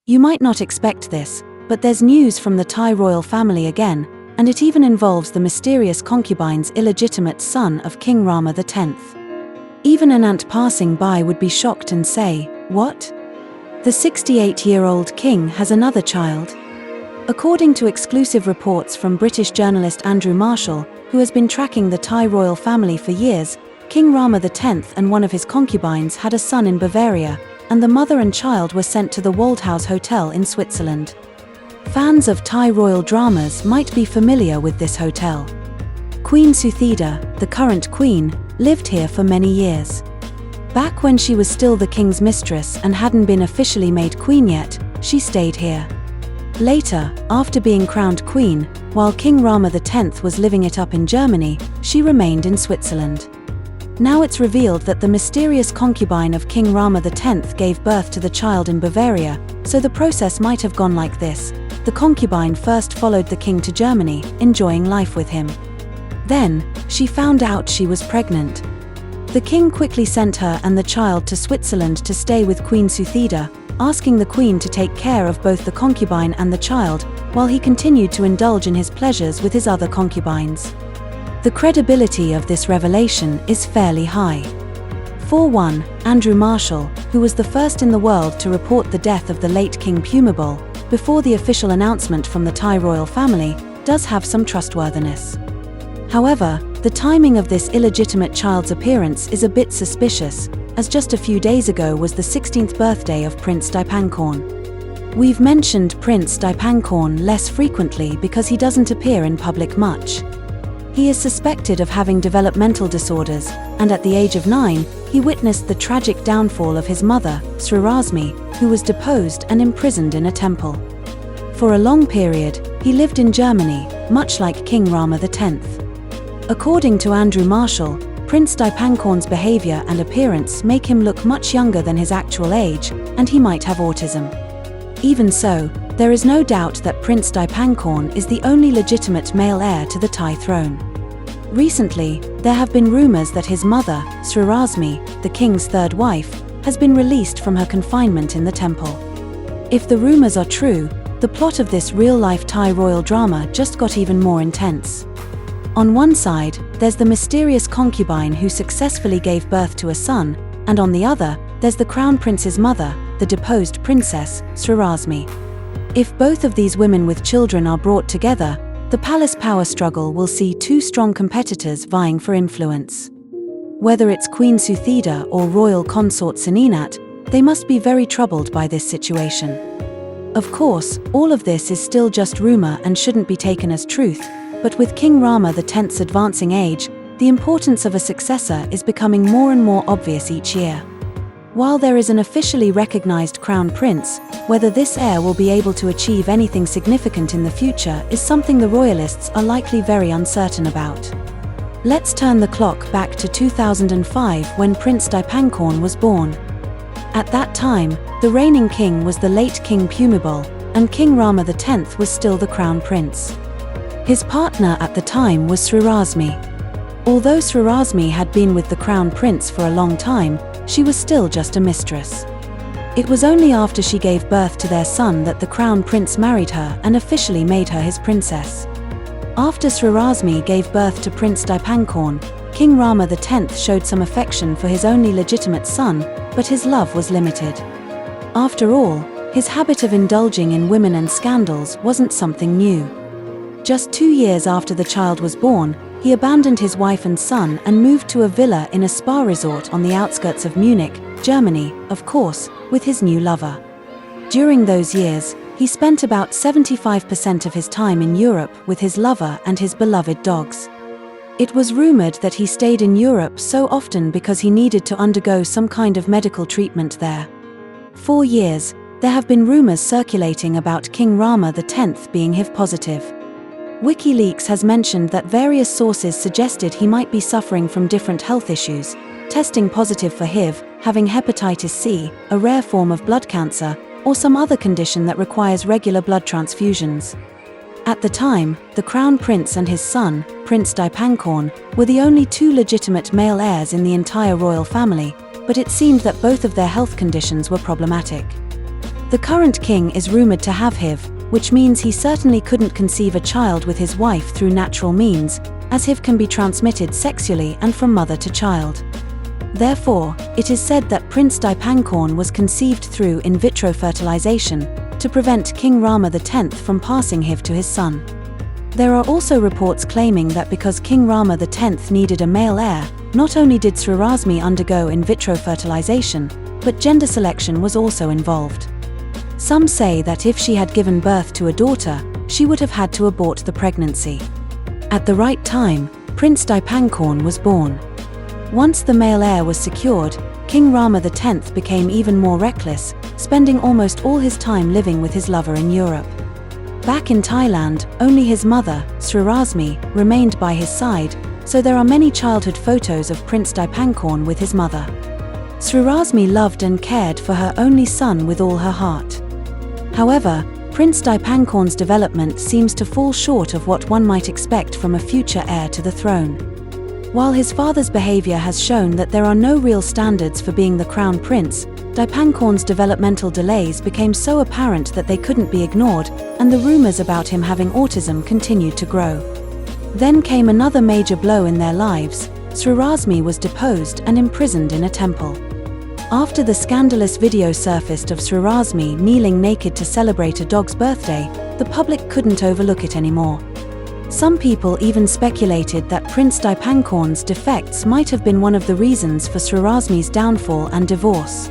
You might not expect this, but there's news from the Thai royal family again, and it even involves the mysterious concubine's illegitimate son of King Rama X. Even an ant passing by would be shocked and say, "What? The 68-year-old king has another child?" According to exclusive reports from British journalist Andrew Marshall, who has been tracking the Thai royal family for years, King Rama X and one of his concubines had a son in Bavaria, and the mother and child were sent to the Waldhaus Hotel in Switzerland. Fans of Thai royal dramas might be familiar with this hotel. Queen Suthida, the current queen, lived here for many years. Back when she was still the king's mistress and hadn't been officially made queen yet, she stayed here. Later, after being crowned queen, while King Rama X was living it up in Germany, she remained in Switzerland. Now it's revealed that the mysterious concubine of King Rama X gave birth to the child in Bavaria, so the process might have gone like this. The concubine first followed the king to Germany, enjoying life with him. Then, she found out she was pregnant. The king quickly sent her and the child to Switzerland to stay with Queen Suthida, asking the queen to take care of both the concubine and the child, while he continued to indulge in his pleasures with his other concubines. The credibility of this revelation is fairly high. For one, Andrew Marshall, who was the first in the world to report the death of the late King Bhumibol, before the official announcement from the Thai royal family, does have some trustworthiness. However, the timing of this illegitimate child's appearance is a bit suspicious, as just a few days ago was the 16th birthday of Prince Dipankarn. We've mentioned Prince Dipankarn less frequently because he doesn't appear in public much. He is suspected of having developmental disorders, and at the age of 9, he witnessed the tragic downfall of his mother, Sri Rasmi, who was deposed and imprisoned in a temple. For a long period, he lived in Germany, much like King Rama X. According to Andrew Marshall, Prince Dipankarn's behavior and appearance make him look much younger than his actual age, and he might have autism. Even so, there is no doubt that Prince Dipankarn is the only legitimate male heir to the Thai throne. Recently, there have been rumors that his mother, Sri Rasmi, the king's third wife, has been released from her confinement in the temple. If the rumors are true, the plot of this real-life Thai royal drama just got even more intense. On one side, there's the mysterious concubine who successfully gave birth to a son, and on the other, there's the crown prince's mother, the deposed princess, Sri Rasmi. If both of these women with children are brought together, the palace power struggle will see two strong competitors vying for influence. Whether it's Queen Suthida or royal consort Saninat, they must be very troubled by this situation. Of course, all of this is still just rumor and shouldn't be taken as truth, but with King Rama X's advancing age, the importance of a successor is becoming more and more obvious each year. While there is an officially recognized crown prince, whether this heir will be able to achieve anything significant in the future is something the royalists are likely very uncertain about. Let's turn the clock back to 2005 when Prince Dipankarn was born. At that time, the reigning king was the late King Bhumibol, and King Rama X was still the crown prince. His partner at the time was Sri Rasmi. Although Sri Rasmi had been with the crown prince for a long time, she was still just a mistress. It was only after she gave birth to their son that the crown prince married her and officially made her his princess. After Sri Rasmi gave birth to Prince Dipankarn, King Rama X showed some affection for his only legitimate son, but his love was limited. After all, his habit of indulging in women and scandals wasn't something new. Just 2 years after the child was born, he abandoned his wife and son and moved to a villa in a spa resort on the outskirts of Munich, Germany, of course, with his new lover. During those years, he spent about 75% of his time in Europe with his lover and his beloved dogs. It was rumored that he stayed in Europe so often because he needed to undergo some kind of medical treatment there. For years, there have been rumors circulating about King Rama X being HIV positive. WikiLeaks has mentioned that various sources suggested he might be suffering from different health issues, testing positive for HIV, having hepatitis C, a rare form of blood cancer, or some other condition that requires regular blood transfusions. At the time, the Crown Prince and his son, Prince Dipankarn, were the only 2 legitimate male heirs in the entire royal family, but it seemed that both of their health conditions were problematic. The current king is rumored to have HIV, which means he certainly couldn't conceive a child with his wife through natural means, as HIV can be transmitted sexually and from mother to child. Therefore, it is said that Prince Dipankhorn was conceived through in vitro fertilization to prevent King Rama X from passing HIV to his son. There are also reports claiming that because King Rama X needed a male heir, not only did Srirasmi undergo in vitro fertilization, but gender selection was also involved. Some say that if she had given birth to a daughter, she would have had to abort the pregnancy. At the right time, Prince Dipankhorn was born. Once the male heir was secured, King Rama X became even more reckless, spending almost all his time living with his lover in Europe. Back in Thailand, only his mother, Srirasmi, remained by his side, so there are many childhood photos of Prince Dipankhorn with his mother. Srirasmi loved and cared for her only son with all her heart. However, Prince Dipankhorn's development seems to fall short of what one might expect from a future heir to the throne. While his father's behavior has shown that there are no real standards for being the crown prince, Dipankhorn's developmental delays became so apparent that they couldn't be ignored, and the rumors about him having autism continued to grow. Then came another major blow in their lives. Srirasmi was deposed and imprisoned in a temple. After the scandalous video surfaced of Srirasmi kneeling naked to celebrate a dog's birthday, the public couldn't overlook it anymore. Some people even speculated that Prince Dipankhorn's defects might have been one of the reasons for Srirasmi's downfall and divorce.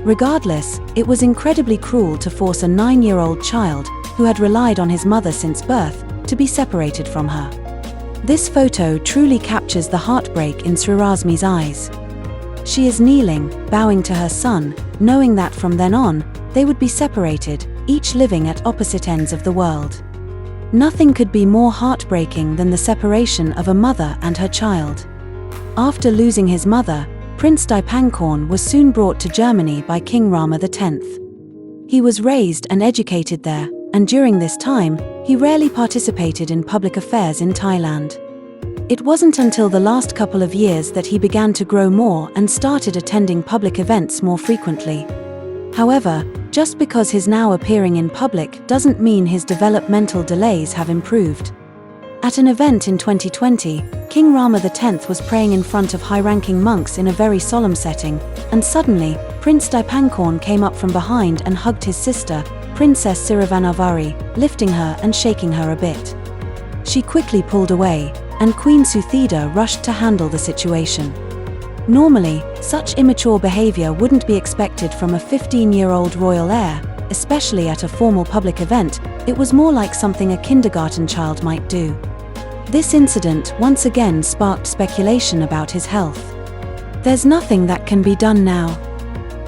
Regardless, it was incredibly cruel to force a 9-year-old child, who had relied on his mother since birth, to be separated from her. This photo truly captures the heartbreak in Srirasmi's eyes. She is kneeling, bowing to her son, knowing that from then on, they would be separated, each living at opposite ends of the world. Nothing could be more heartbreaking than the separation of a mother and her child. After losing his mother, Prince Dipankhorn was soon brought to Germany by King Rama X. He was raised and educated there, and during this time, he rarely participated in public affairs in Thailand. It wasn't until the last couple of years that he began to grow more and started attending public events more frequently. However, just because he's now appearing in public doesn't mean his developmental delays have improved. At an event in 2020, King Rama X was praying in front of high-ranking monks in a very solemn setting, and suddenly, Prince Dipankhorn came up from behind and hugged his sister, Princess Sirivanavari, lifting her and shaking her a bit. She quickly pulled away, and Queen Suthida rushed to handle the situation. Normally, such immature behavior wouldn't be expected from a 15-year-old royal heir, especially at a formal public event. It was more like something a kindergarten child might do. This incident once again sparked speculation about his health. There's nothing that can be done now.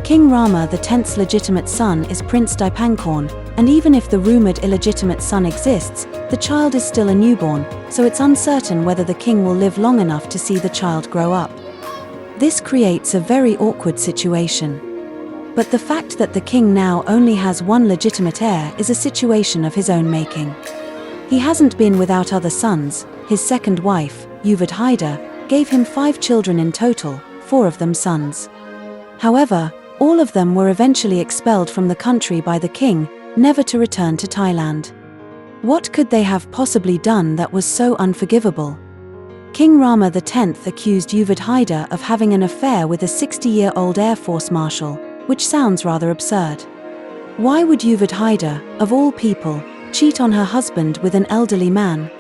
King Rama X's legitimate son is Prince Dipankhorn, and even if the rumored illegitimate son exists, the child is still a newborn, so it's uncertain whether the king will live long enough to see the child grow up. This creates a very awkward situation. But the fact that the king now only has one legitimate heir is a situation of his own making. He hasn't been without other sons. His second wife, Yuvad Haidar, gave him 5 children in total, 4 of them sons. However, all of them were eventually expelled from the country by the king, never to return to Thailand. What could they have possibly done that was so unforgivable? King Rama X accused Yuvad Haidar of having an affair with a 60-year-old Air Force marshal, which sounds rather absurd. Why would Yuvad Haidar, of all people, cheat on her husband with an elderly man?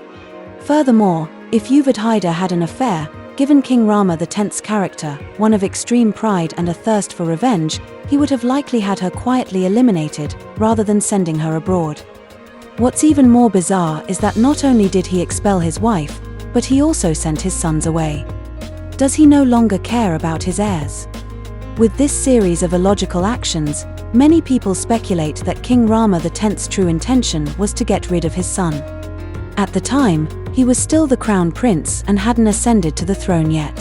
Furthermore, if Yuvad Haidar had an affair, given King Rama X's character, one of extreme pride and a thirst for revenge, he would have likely had her quietly eliminated, rather than sending her abroad. What's even more bizarre is that not only did he expel his wife, but he also sent his sons away. Does he no longer care about his heirs? With this series of illogical actions, many people speculate that King Rama X's true intention was to get rid of his son. At the time, he was still the crown prince and hadn't ascended to the throne yet.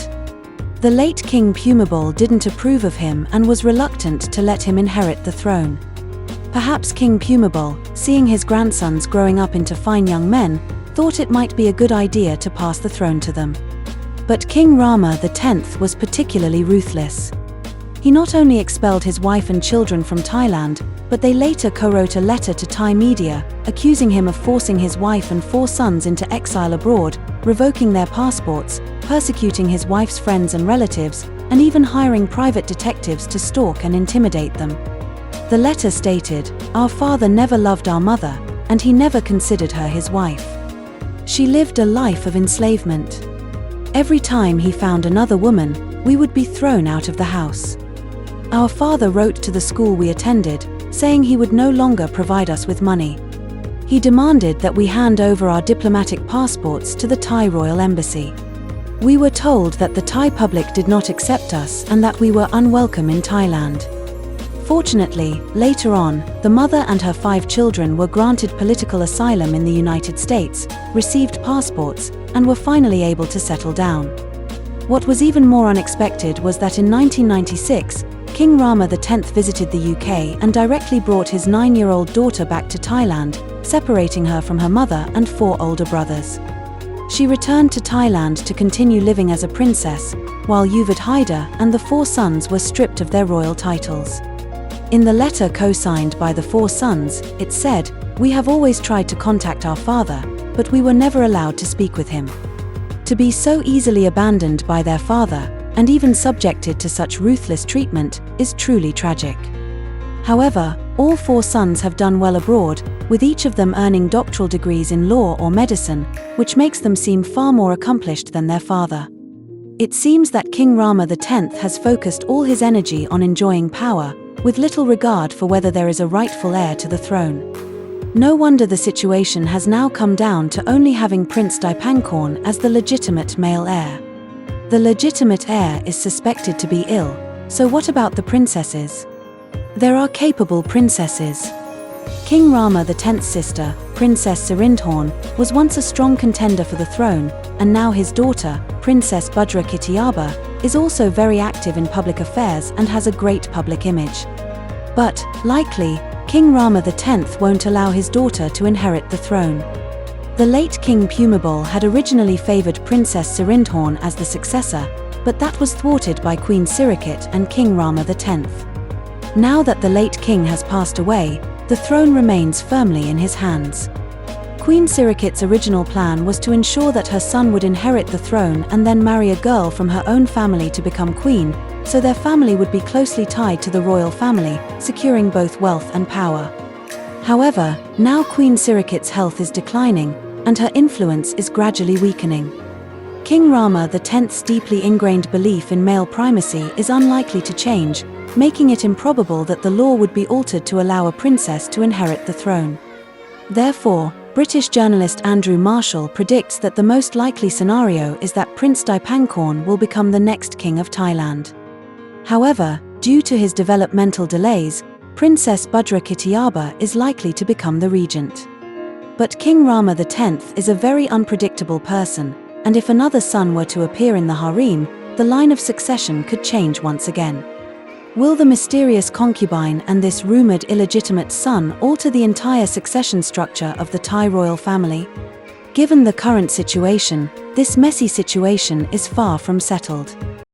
The late King Bhumibol didn't approve of him and was reluctant to let him inherit the throne. Perhaps King Bhumibol, seeing his grandsons growing up into fine young men, thought it might be a good idea to pass the throne to them. But King Rama X was particularly ruthless. He not only expelled his wife and children from Thailand, but they later co-wrote a letter to Thai media, accusing him of forcing his wife and 4 sons into exile abroad, revoking their passports, persecuting his wife's friends and relatives, and even hiring private detectives to stalk and intimidate them. The letter stated, "Our father never loved our mother, and he never considered her his wife. She lived a life of enslavement. Every time he found another woman, we would be thrown out of the house. Our father wrote to the school we attended, saying he would no longer provide us with money. He demanded that we hand over our diplomatic passports to the Thai Royal Embassy. We were told that the Thai public did not accept us and that we were unwelcome in Thailand. Fortunately, later on, the mother and her 5 children were granted political asylum in the United States, received passports, and were finally able to settle down. What was even more unexpected was that in 1996, King Rama X visited the UK and directly brought his 9-year-old daughter back to Thailand, separating her from her mother and 4 older brothers. She returned to Thailand to continue living as a princess, while Yuvad Haidar and the 4 sons were stripped of their royal titles. In the letter co-signed by the 4 sons, it said, "We have always tried to contact our father, but we were never allowed to speak with him." To be so easily abandoned by their father, and even subjected to such ruthless treatment, is truly tragic. However, all 4 sons have done well abroad, with each of them earning doctoral degrees in law or medicine, which makes them seem far more accomplished than their father. It seems that King Rama X has focused all his energy on enjoying power, with little regard for whether there is a rightful heir to the throne. No wonder the situation has now come down to only having Prince Dipankarn as the legitimate male heir. The legitimate heir is suspected to be ill, so what about the princesses? There are capable princesses. King Rama X's sister, Princess Sirindhorn, was once a strong contender for the throne, and now his daughter, Princess Budra Kitiaba, is also very active in public affairs and has a great public image. But, likely, King Rama X won't allow his daughter to inherit the throne. The late King Bhumibol had originally favoured Princess Sirindhorn as the successor, but that was thwarted by Queen Sirikit and King Rama X. Now that the late king has passed away, the throne remains firmly in his hands. Queen Sirikit's original plan was to ensure that her son would inherit the throne and then marry a girl from her own family to become queen, so their family would be closely tied to the royal family, securing both wealth and power. However, now Queen Sirikit's health is declining, and her influence is gradually weakening. King Rama X's deeply ingrained belief in male primacy is unlikely to change, making it improbable that the law would be altered to allow a princess to inherit the throne. Therefore, British journalist Andrew Marshall predicts that the most likely scenario is that Prince Dipankarn will become the next king of Thailand. However, due to his developmental delays, Princess Budra Kitiaba is likely to become the regent. But King Rama X is a very unpredictable person, and if another son were to appear in the harem, the line of succession could change once again. Will the mysterious concubine and this rumored illegitimate son alter the entire succession structure of the Thai royal family? Given the current situation, this messy situation is far from settled.